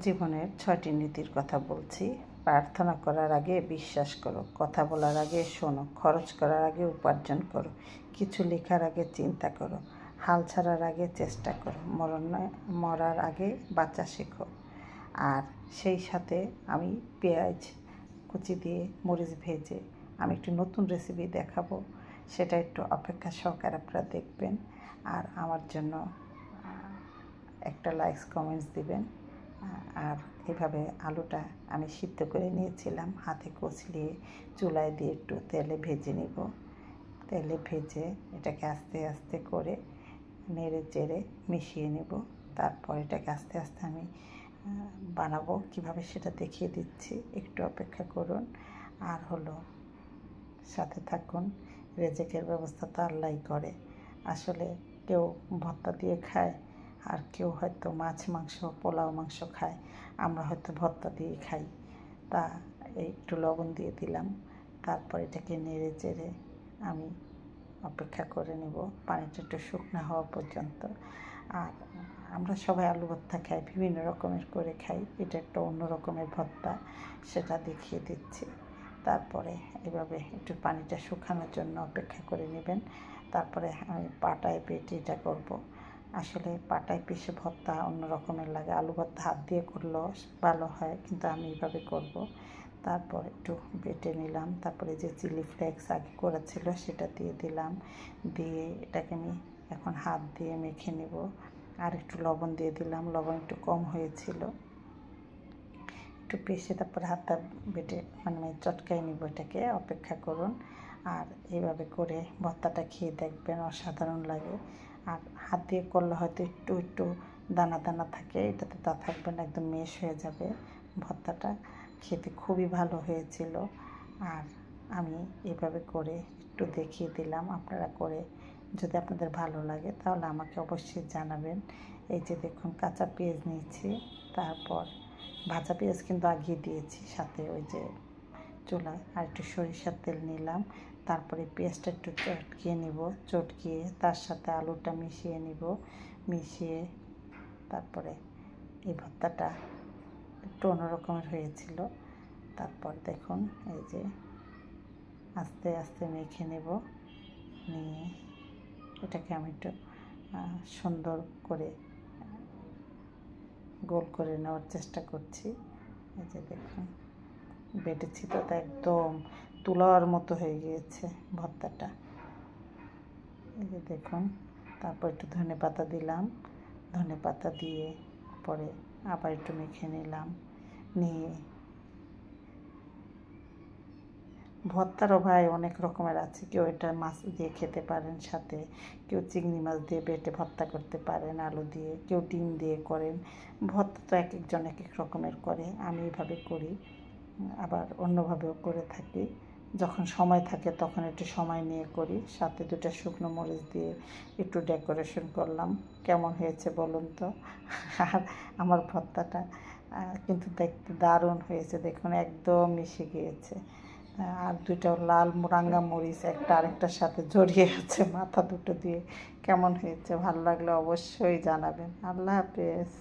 জীবনের 6টি নীতির কথা বলছি। প্রার্থনা করার আগে বিশ্বাস করো, কথা বলার আগে শোনো, খরচ করার আগে উপার্জন করো, কিছু লেখার আগে চিন্তা করো, হাল ছাড়ার আগে চেষ্টা করো, মরার আগে বাঁচা শেখো। আর সেই সাথে আমি পেঁয়াজ কুচি দিয়ে মরিচ ভেজে আমি একটু নতুন রেসিপি দেখাবো, সেটা একটু অপেক্ষা সহকারে আপনারা দেখবেন। আর আমার জন্য একটা লাইকস কমেন্টস দিবেন। আর এভাবে আলুটা আমি সিদ্ধ করে নিয়েছিলাম, হাতে কচলিয়ে চুলায় দিয়ে একটু তেলে ভেজে নিব। তেলে ভেজে এটাকে আস্তে আস্তে করে নেড়ে চেড়ে মিশিয়ে নেব। তারপর এটাকে আস্তে আস্তে আমি বানাবো, কিভাবে সেটা দেখিয়ে দিচ্ছি, একটু অপেক্ষা করুন। আর সাথে থাকুন। রেজেকের ব্যবস্থা তো আল্লাহই করে। আসলে কেউ ভর্তা দিয়ে খায়, আর কেউ হয়তো মাছ মাংস পোলাও মাংস খায়, আমরা হয়তো ভর্তা দিয়ে খাই। তা একটু লবণ দিয়ে দিলাম। তারপর এটাকে নেড়ে চেড়ে আমি অপেক্ষা করে নেব পানিটা একটু শুকনো হওয়া পর্যন্ত। আর আমরা সবাই আলু ভর্তা খাই, বিভিন্ন রকমের করে খাই, এটা একটা অন্য রকমের ভর্তা, সেটা দেখিয়ে দিচ্ছি। তারপরে এভাবে একটু পানিটা শুকানোর জন্য অপেক্ষা করে নেবেন। তারপরে আমি পাটায় বেটে এটা করব। আসলে পাটায় পিষে ভর্তা অন্য রকমের লাগে, আলু ভর্তা হাত দিয়ে করলেও ভালো হয়, কিন্তু আমি এইভাবে করব। তারপর একটু বেটে নিলাম। তারপরে যে চিলি ফ্লেক্স আগে করা ছিল সেটা দিয়ে দিলাম। দিয়ে এটাকে আমি এখন হাত দিয়ে মেখে নেব। আর একটু লবণ দিয়ে দিলাম, লবণ একটু কম হয়েছিল। একটু পিষে তারপরে হাতটা বেটে চটকাই নিব, এটাকে অপেক্ষা করুন। আর এইভাবে করে ভর্তাটা খেয়ে দেখবেন, অসাধারণ লাগে। আর হাত দিয়ে করলে হয়তো একটু একটু দানা দানা থাকে, এটাতে তা থাকবে না, একদম মেশ হয়ে যাবে। ভর্তাটা খেতে খুবই ভালো হয়েছিল। আর আমি এভাবে করে একটু দেখিয়ে দিলাম, আপনারা করে যদি আপনাদের ভালো লাগে তাহলে আমাকে অবশ্যই জানাবেন। এই যে দেখুন, কাঁচা পেঁয়াজ নিয়েছি, তারপর ভাজা পেঁয়াজ কিন্তু আগিয়ে দিয়েছি সাথে, ওই যে চুলায় আর একটু সরিষার তেল নিলাম। তারপরে পেঁয়াজটা একটু চটকিয়ে নিব, চটকিয়ে তার সাথে আলুটা মিশিয়ে নিব, মিশিয়ে তারপরে এই ভর্তাটা একটু অন্যরকমের হয়েছিল। তারপর দেখুন, এই যে আস্তে আস্তে মেখে নেব, নিয়ে এটাকে আমি একটু সুন্দর করে গোল করে নেওয়ার চেষ্টা করছি। এই যে দেখুন, বেটেছি তো একদম তুলার মতো হয়ে গিয়েছে ভর্তাটা। এই যে দেখুন, তারপর একটু ধনেপাতা দিলাম, ধনেপাতা দিয়ে পরে আবার একটু মেখে নিলাম। নিয়ে ভর্তারও ভাই অনেক রকমের আছে, কেউ এটা মাছ দিয়ে খেতে পারেন, সাথে কেউ চিংড়ি মাছ দিয়ে বেটে ভর্তা করতে পারেন, আলু দিয়ে, কেউ ডিম দিয়ে করেন। ভর্তা তো এক একজন এক এক রকমের করে, আমি এইভাবে করি, আবার অন্যভাবেও করে থাকি। যখন সময় থাকে তখন একটু সময় নিয়ে করি, সাথে 2টা শুকনো মরিচ দিয়ে একটু ডেকোরেশন করলাম। কেমন হয়েছে বলুন তো? আর আমার ভর্তাটা কিন্তু দেখতে দারুণ হয়েছে, দেখুন একদম মিশে গিয়েছে। আর 2টা লাল রাঙা মরিচ একটা আরেকটার সাথে জড়িয়ে আছে মাথা দুটো দিয়ে। কেমন হয়েছে? ভালো লাগলে অবশ্যই জানাবেন। আল্লাহ হাফেজ।